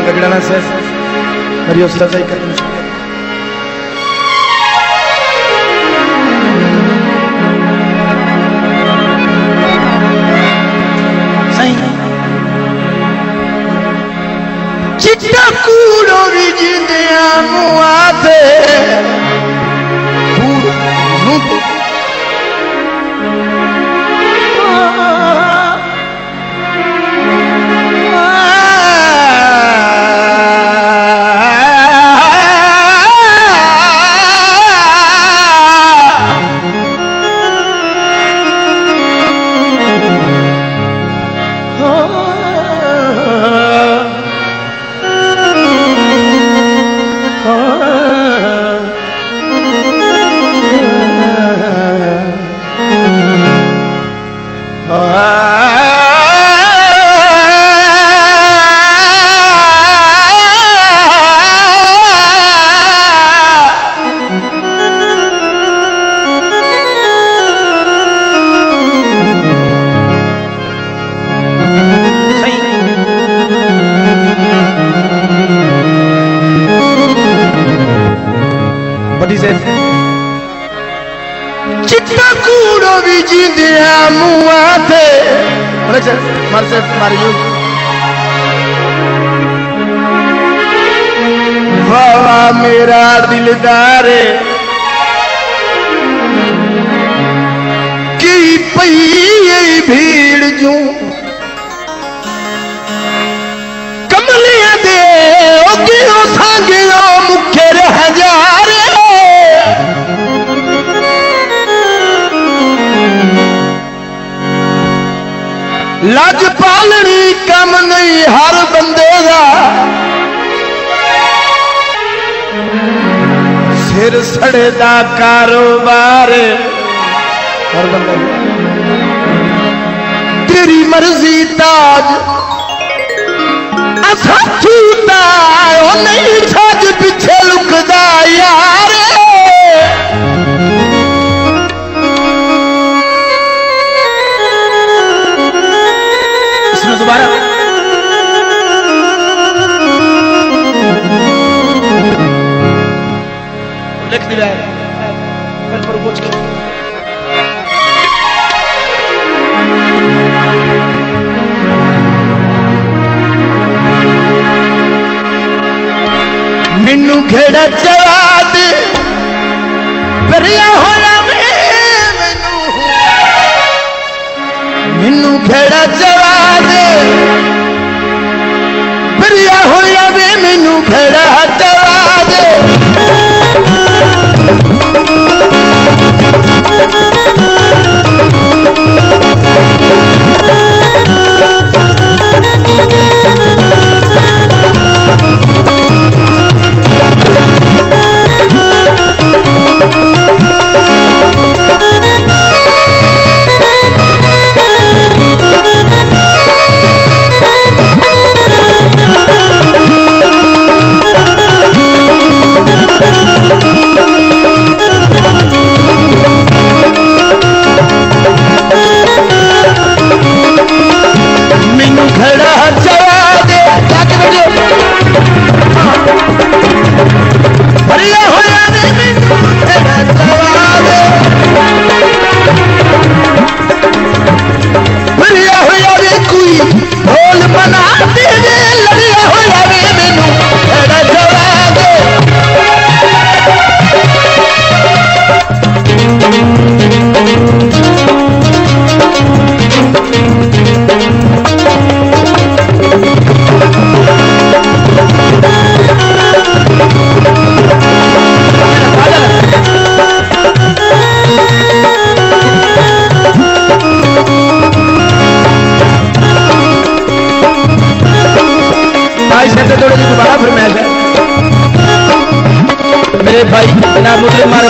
गजड़ाना से हरिओ सजाई कर चिट्टा कूड़ो भी जिंदिया मुआते चिट्टा कूड़ो भी जिंदिया मुआते मर से मारियो वाला मेरा दिलदार की पई भीड़ जू कमलिया दे ओ सांगियो मुखे रह जा लज पालनी कम नहीं हर बंदे का सिर सड़े दा कारोबार हर बंदे तेरी मर्जी ताज असा छूटा नहीं छज पीछे लुकदा यार दोबारा लिख दिया पर पूछ के मैनू घेड़ा चला दे परिया होया मैनू घेड़ा चला दे परिया होया वे मैनू घेड़ा चला दे मेरे भाई बिना मुझे मारे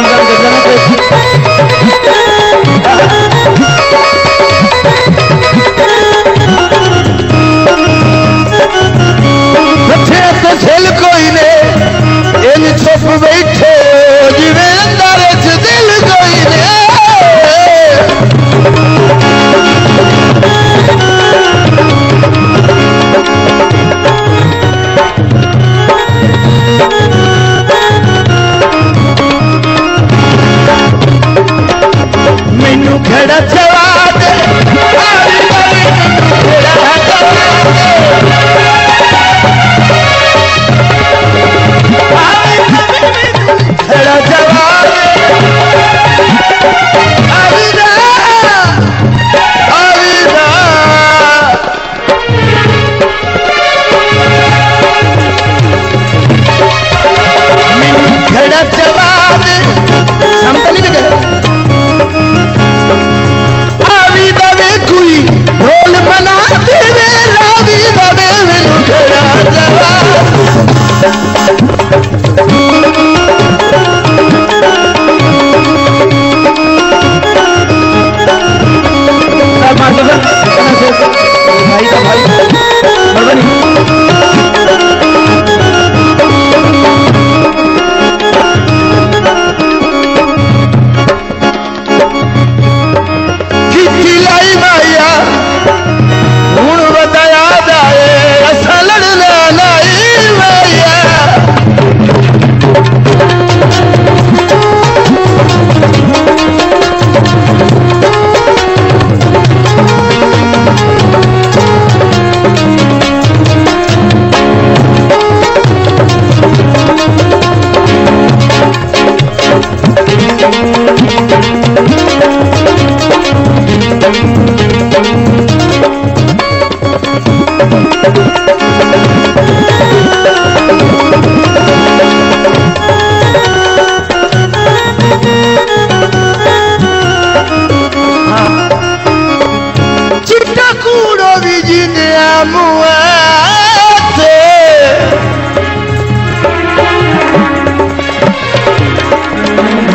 मुआते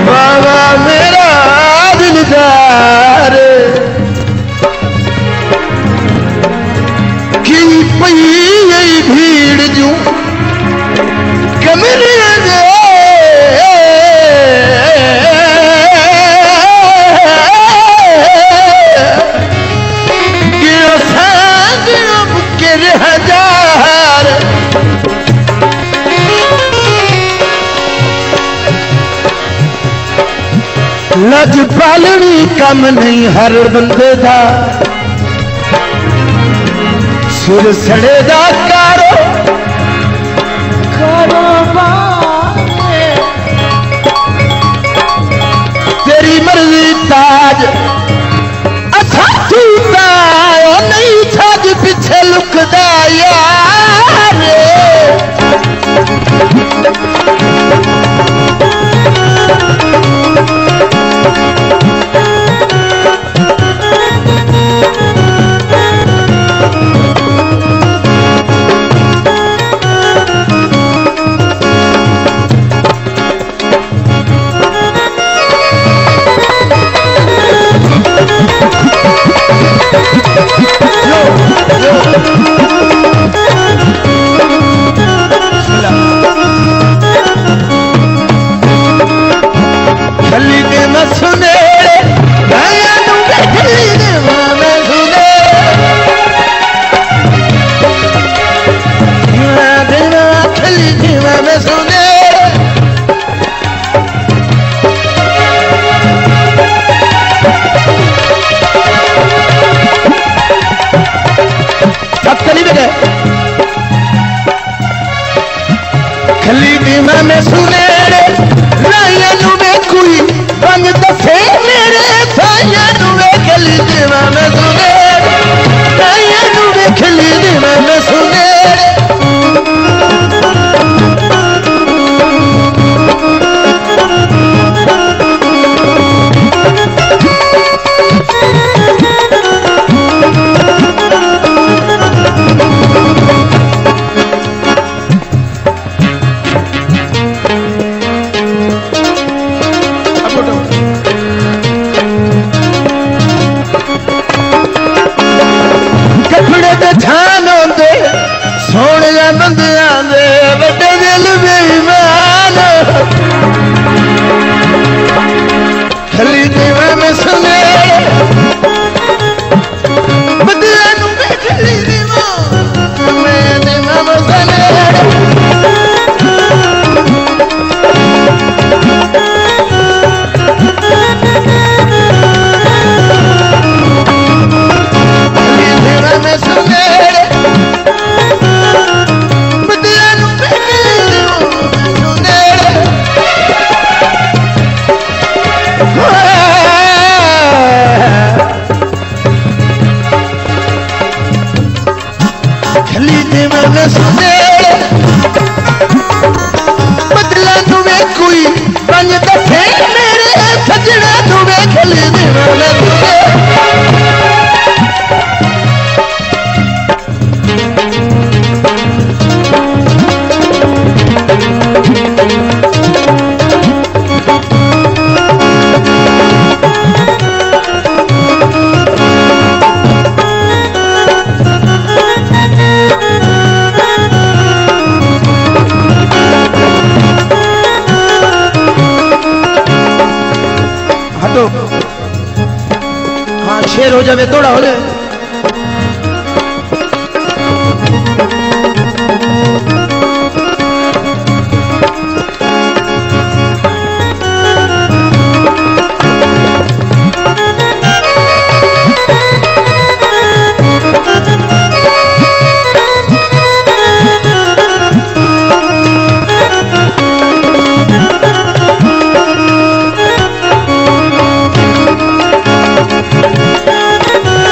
बाबा मेरा दिलदार की पई भीड़ जू कमरे दे लज पालनी कम नहीं हर बंदे दा सिर सड़े दा कारोबार तेरी मर्जी ताज अच्छा तूता नहीं छज पीछे लुकदा यार खली दीमा में सुने राया नुवे कोई रंग दसे मेरे साया नुवे खली दीमा में सुने राया नुवे खली दीमा में सुने सोने बंदियां दे बड़े दिल बेईमान खली दीवा में सुने बंदियां नू मैं खली दीवा मैं दीवा में सुने खली दीवा में सुने खली दीवा में सुने बदला नुवे कोई रंग दसे मेरे सजना नुवे खली दीवा में सुने हाँ शेर हो जावे थोड़ा हो जाए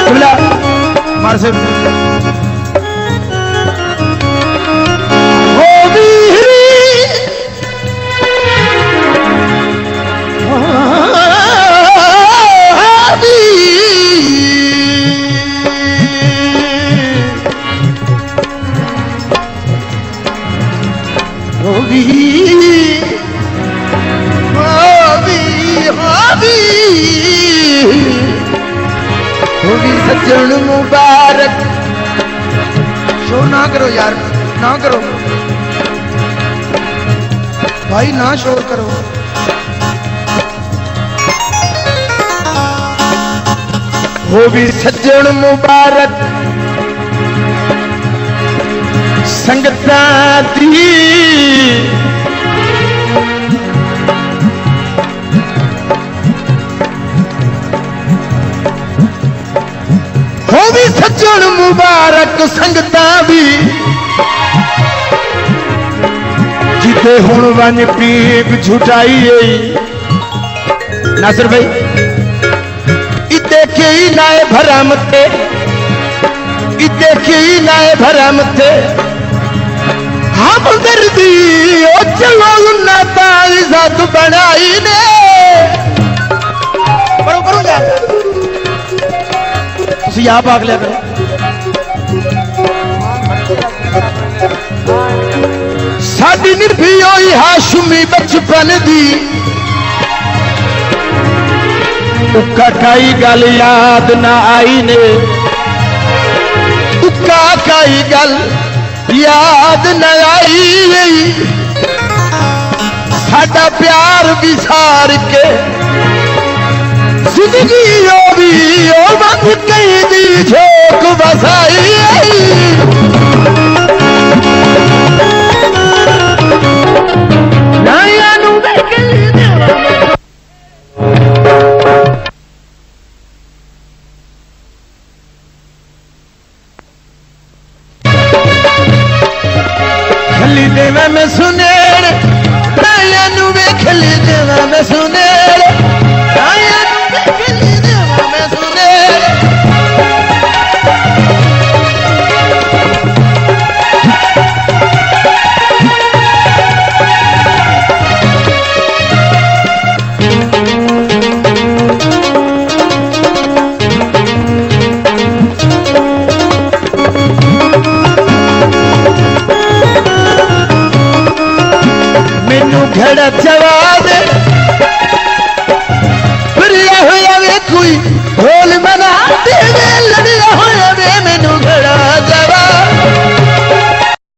Hola. भी सज्जन मुबारक। शो ना करो यार, ना करो भाई, ना शोर करो। वो भी सज्जन मुबारक संगता दी, वो भी सज्जन मुबारक संगता भी, जिते हुण वन पीक झुटाई नासिर भाई, इते के नाए भरम थे, इते के नाए भरम थे, हम दर्दी ओ चलो उन्ना ताई साथ बनाई ने। करो करो यार, तुसी आप आग लिया करो। साडी निर्भी होई हाशमी बचपन दी, उक्का काई गल याद ना आई ने, उक्का काई गल याद न आई। साडा प्यार विसार के जिंदगी ओ भी ओ बंद कई दी झोंक बसाई। खली देवा में सुनेर राया नु वे, खली देवा में सुनेर राया नु वे, खली देवा में सुनेर। घड़ा चवा